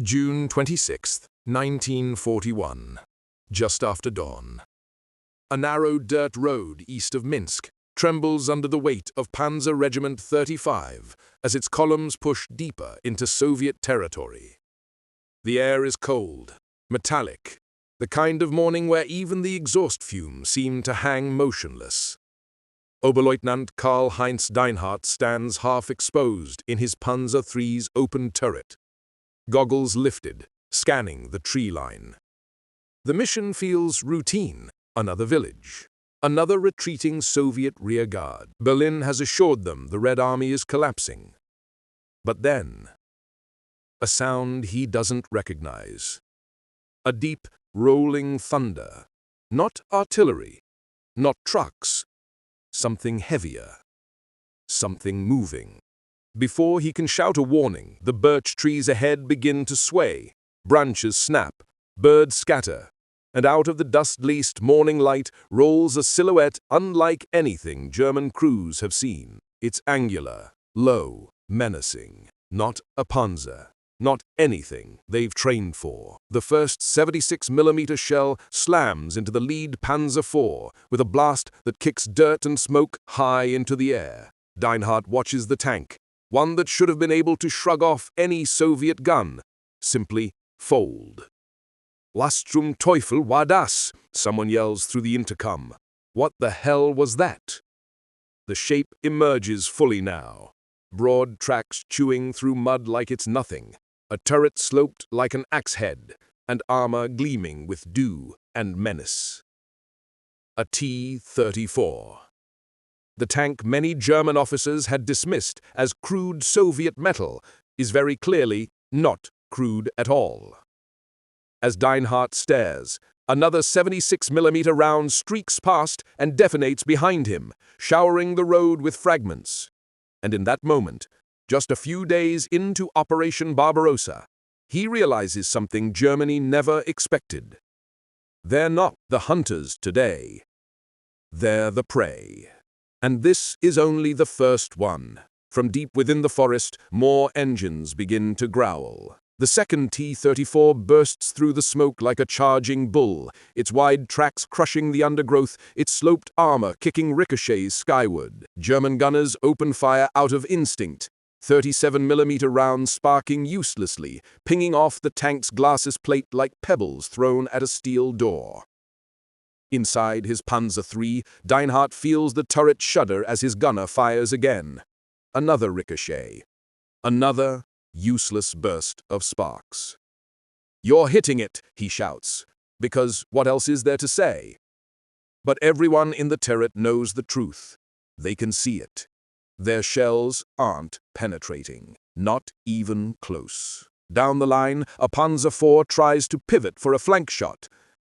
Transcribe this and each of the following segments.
June 26, 1941. Just after dawn. A narrow dirt road east of Minsk trembles under the weight of Panzer Regiment 35 as its columns push deeper into Soviet territory. The air is cold, metallic, the kind of morning where even the exhaust fumes seem to hang motionless. Oberleutnant Karl-Heinz Deinhardt stands half-exposed in his Panzer III's open turret, goggles lifted, scanning the tree line. The mission feels routine. Another village. Another retreating Soviet rearguard. Berlin has assured them the Red Army is collapsing. But then, a sound he doesn't recognize. A deep, rolling thunder. Not artillery, not trucks. Something heavier. Something moving. Before he can shout a warning, the birch trees ahead begin to sway. Branches snap, birds scatter, and out of the dust-laced morning light rolls a silhouette unlike anything German crews have seen. It's angular, low, menacing. Not a Panzer. Not anything they've trained for. The first 76mm shell slams into the lead Panzer IV with a blast that kicks dirt and smoke high into the air. Deinhardt watches the tank, one that should have been able to shrug off any Soviet gun, simply fold. "Was zum Teufel war das?" someone yells through the intercom. What the hell was that? The shape emerges fully now. Broad tracks chewing through mud like it's nothing. A turret sloped like an axe head, and armor gleaming with dew and menace. A T-34. The tank many German officers had dismissed as crude Soviet metal is very clearly not crude at all. As Deinhardt stares, another 76mm round streaks past and detonates behind him, showering the road with fragments. And in that moment, just a few days into Operation Barbarossa, he realizes something Germany never expected. They're not the hunters today. They're the prey. And this is only the first one. From deep within the forest, more engines begin to growl. The second T-34 bursts through the smoke like a charging bull, its wide tracks crushing the undergrowth, its sloped armor kicking ricochets skyward. German gunners open fire out of instinct, 37mm rounds sparking uselessly, pinging off the tank's glasses plate like pebbles thrown at a steel door. Inside his Panzer III, Deinhardt feels the turret shudder as his gunner fires again. Another ricochet. Another useless burst of sparks. "You're hitting it," he shouts, because what else is there to say? But everyone in the turret knows the truth. They can see it. Their shells aren't penetrating, not even close. Down the line, a Panzer IV tries to pivot for a flank shot.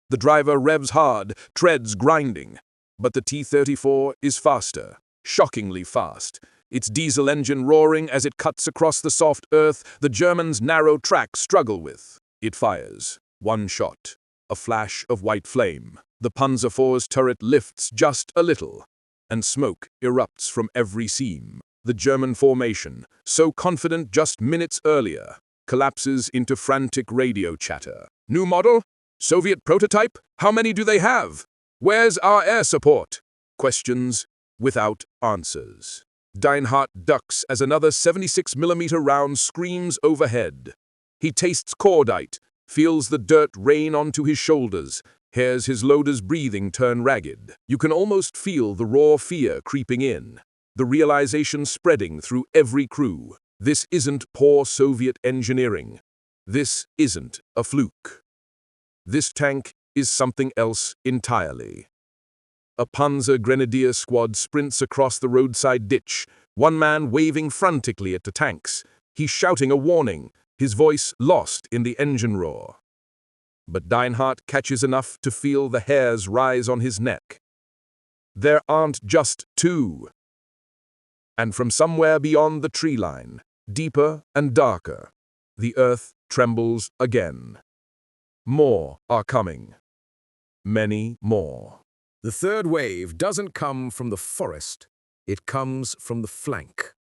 The driver revs hard, treads grinding. But the T-34 is faster, shockingly fast. Its diesel engine roaring as it cuts across the soft earth the Germans' narrow track struggle with. It fires. One shot. A flash of white flame. The Panzer IV's turret lifts just a little, and smoke erupts from every seam. The German formation, so confident just minutes earlier, collapses into frantic radio chatter. "New model? Soviet prototype? How many do they have? Where's our air support?" Questions without answers. Deinhardt ducks as another 76mm round screams overhead. He tastes cordite, feels the dirt rain onto his shoulders, hears his loader's breathing turn ragged. You can almost feel the raw fear creeping in, the realization spreading through every crew. This isn't poor Soviet engineering. This isn't a fluke. This tank is something else entirely. A Panzer Grenadier squad sprints across the roadside ditch, one man waving frantically at the tanks. He's shouting a warning, his voice lost in the engine roar. But Deinhardt catches enough to feel the hairs rise on his neck. There aren't just two. And from somewhere beyond the tree line, deeper and darker, the earth trembles again. More are coming. Many more. The third wave doesn't come from the forest, it comes from the flank.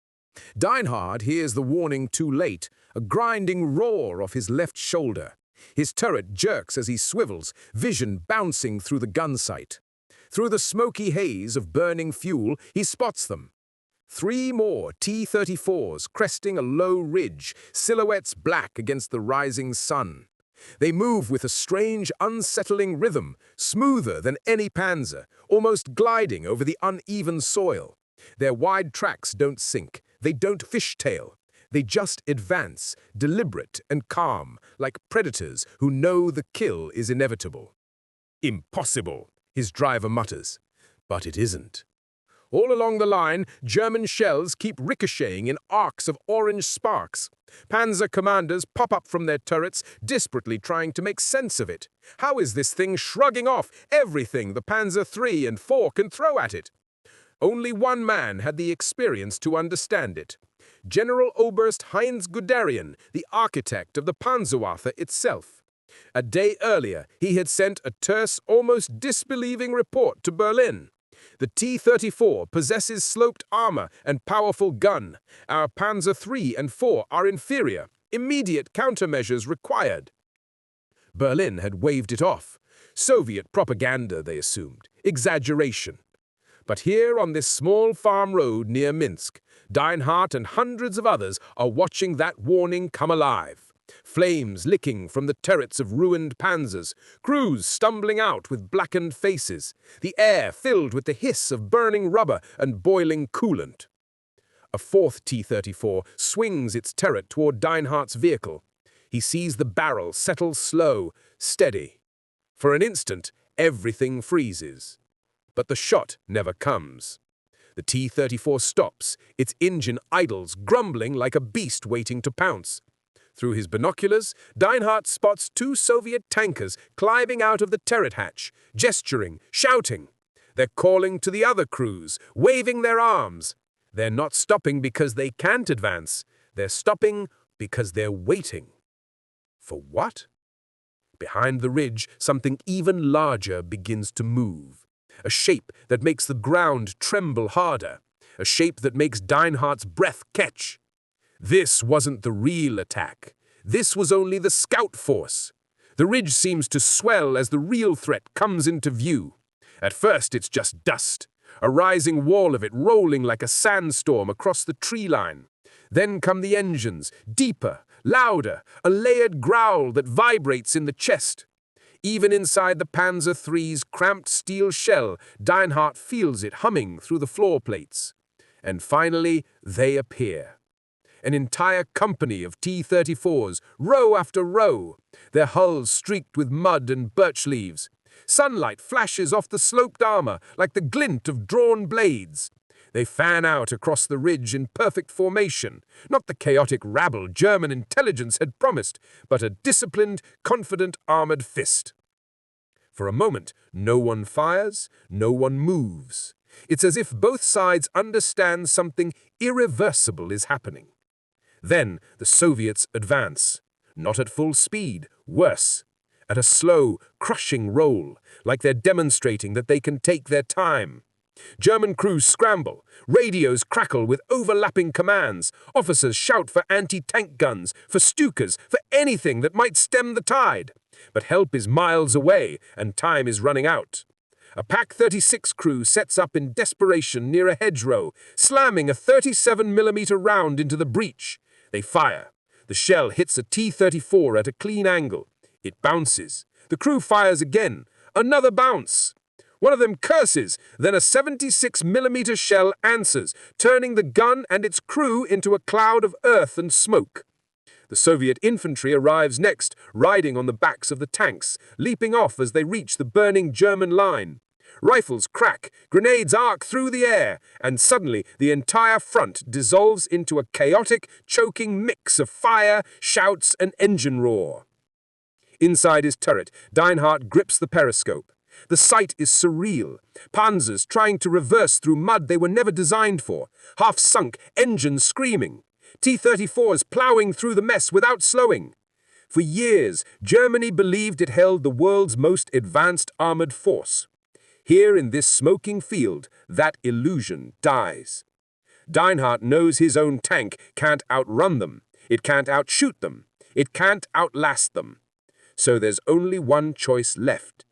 Deinhard hears the warning too late, a grinding roar off his left shoulder. His turret jerks as he swivels, vision bouncing through the gun sight. Through the smoky haze of burning fuel, he spots them. 3 more T-34s cresting a low ridge, silhouettes black against the rising sun. They move with a strange, unsettling rhythm, smoother than any Panzer, almost gliding over the uneven soil. Their wide tracks don't sink, they don't fishtail. They just advance, deliberate and calm, like predators who know the kill is inevitable. "Impossible," his driver mutters. But it isn't. All along the line, German shells keep ricocheting in arcs of orange sparks. Panzer commanders pop up from their turrets, desperately trying to make sense of it. How is this thing shrugging off everything the Panzer III and IV can throw at it? Only one man had the experience to understand it. General Oberst Heinz Guderian, the architect of the Panzerwaffe itself. A day earlier, he had sent a terse, almost disbelieving report to Berlin. The T-34 possesses sloped armor and powerful gun. Our Panzer III and IV are inferior. Immediate countermeasures required. Berlin had waved it off. Soviet propaganda, they assumed. Exaggeration. But here on this small farm road near Minsk, Deinhard and hundreds of others are watching that warning come alive. Flames licking from the turrets of ruined panzers, crews stumbling out with blackened faces, the air filled with the hiss of burning rubber and boiling coolant. A 4th T-34 swings its turret toward Deinhardt's vehicle. He sees the barrel settle slow, steady. For an instant, everything freezes. But the shot never comes. The T-34 stops, its engine idles, grumbling like a beast waiting to pounce. Through his binoculars, Deinhardt spots 2 Soviet tankers climbing out of the turret hatch, gesturing, shouting. They're calling to the other crews, waving their arms. They're not stopping because they can't advance. They're stopping because they're waiting. For what? Behind the ridge, something even larger begins to move. A shape that makes the ground tremble harder. A shape that makes Deinhardt's breath catch. This wasn't the real attack. This was only the scout force. The ridge seems to swell as the real threat comes into view. At first, it's just dust, a rising wall of it rolling like a sandstorm across the tree line. Then come the engines, deeper, louder, a layered growl that vibrates in the chest. Even inside the Panzer III's cramped steel shell, Deinhardt feels it humming through the floor plates. And finally, they appear. An entire company of T-34s, row after row, their hulls streaked with mud and birch leaves. Sunlight flashes off the sloped armor like the glint of drawn blades. They fan out across the ridge in perfect formation, not the chaotic rabble German intelligence had promised, but a disciplined, confident armored fist. For a moment, no one fires, no one moves. It's as if both sides understand something irreversible is happening. Then the Soviets advance, not at full speed, worse, at a slow, crushing roll, like they're demonstrating that they can take their time. German crews scramble, radios crackle with overlapping commands, officers shout for anti-tank guns, for Stukas, for anything that might stem the tide. But help is miles away, and time is running out. A Pak-36 crew sets up in desperation near a hedgerow, slamming a 37mm round into the breach. They fire. The shell hits a T-34 at a clean angle. It bounces. The crew fires again. Another bounce. One of them curses, then a 76mm shell answers, turning the gun and its crew into a cloud of earth and smoke. The Soviet infantry arrives next, riding on the backs of the tanks, leaping off as they reach the burning German line. Rifles crack, grenades arc through the air, and suddenly the entire front dissolves into a chaotic, choking mix of fire, shouts, and engine roar. Inside his turret, Deinhardt grips the periscope. The sight is surreal. Panzers trying to reverse through mud they were never designed for, half-sunk, engines screaming. T-34s plowing through the mess without slowing. For years, Germany believed it held the world's most advanced armored force. Here in this smoking field, that illusion dies. Deinhardt knows his own tank can't outrun them. It can't outshoot them. It can't outlast them. So there's only one choice left.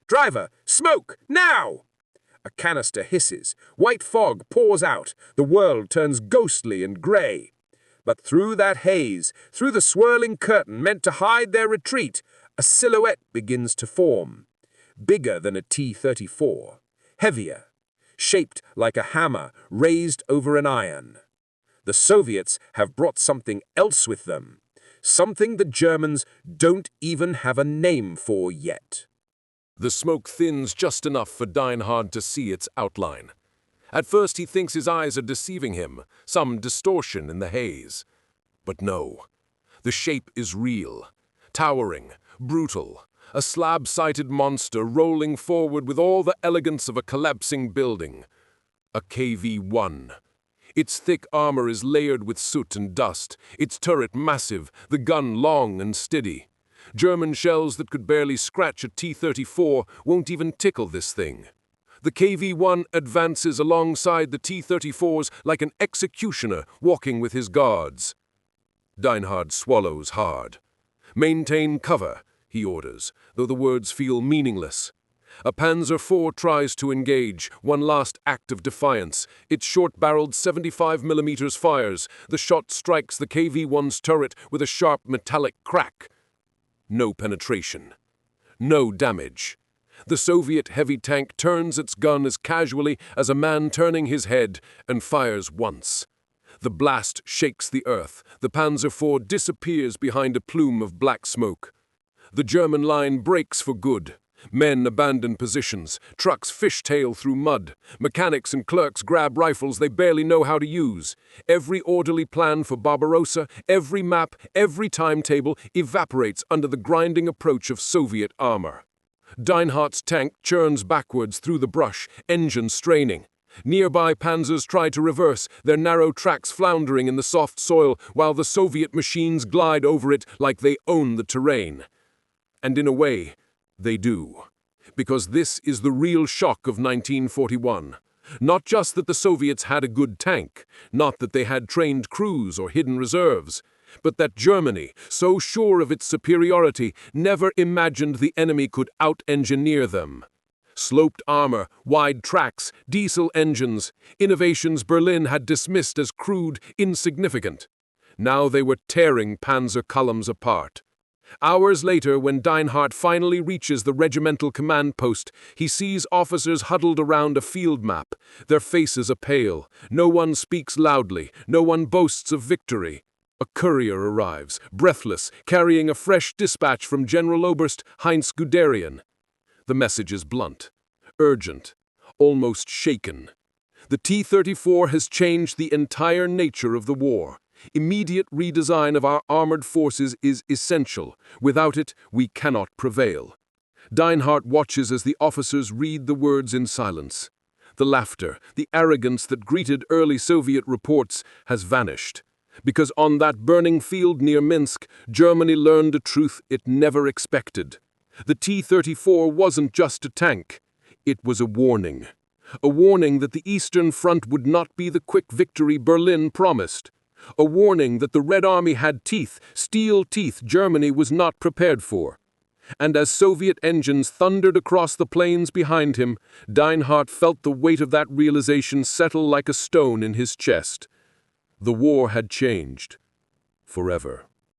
"Driver, smoke, now!" A canister hisses. White fog pours out. The world turns ghostly and grey. But through that haze, through the swirling curtain meant to hide their retreat, a silhouette begins to form. Bigger than a T-34. Heavier. Shaped like a hammer raised over an iron. The Soviets have brought something else with them. Something the Germans don't even have a name for yet. The smoke thins just enough for Deinhardt to see its outline. At first he thinks his eyes are deceiving him, some distortion in the haze. But no. The shape is real, towering, brutal, a slab-sided monster rolling forward with all the elegance of a collapsing building. A KV-1. Its thick armor is layered with soot and dust, its turret massive, the gun long and steady. German shells that could barely scratch a T-34 won't even tickle this thing. The KV-1 advances alongside the T-34s like an executioner walking with his guards. Deinhardt swallows hard. "Maintain cover," he orders, though the words feel meaningless. A Panzer IV tries to engage, one last act of defiance. Its short-barreled 75mm fires. The shot strikes the KV-1's turret with a sharp metallic crack. No penetration. No damage. The Soviet heavy tank turns its gun as casually as a man turning his head and fires once. The blast shakes the earth. The Panzer IV disappears behind a plume of black smoke. The German line breaks for good. Men abandon positions. Trucks fishtail through mud. Mechanics and clerks grab rifles they barely know how to use. Every orderly plan for Barbarossa, every map, every timetable evaporates under the grinding approach of Soviet armor. Deinhardt's tank churns backwards through the brush, engine straining. Nearby Panzers try to reverse, their narrow tracks floundering in the soft soil, while the Soviet machines glide over it like they own the terrain. And in a way, they do. Because this is the real shock of 1941. Not just that the Soviets had a good tank, not that they had trained crews or hidden reserves, but that Germany, so sure of its superiority, never imagined the enemy could out-engineer them. Sloped armor, wide tracks, diesel engines, innovations Berlin had dismissed as crude, insignificant. Now they were tearing Panzer columns apart. Hours later, when Deinhardt finally reaches the regimental command post, he sees officers huddled around a field map. Their faces are pale. No one speaks loudly. No one boasts of victory. A courier arrives, breathless, carrying a fresh dispatch from General Oberst Heinz Guderian. The message is blunt, urgent, almost shaken. The T-34 has changed the entire nature of the war. Immediate redesign of our armored forces is essential. Without it, we cannot prevail. Deinhardt watches as the officers read the words in silence. The laughter, the arrogance that greeted early Soviet reports has vanished. Because on that burning field near Minsk, Germany learned a truth it never expected. The T-34 wasn't just a tank. It was a warning. A warning that the Eastern Front would not be the quick victory Berlin promised. A warning that the Red Army had teeth, steel teeth Germany was not prepared for. And as Soviet engines thundered across the plains behind him, Deinhardt felt the weight of that realization settle like a stone in his chest. The war had changed. Forever.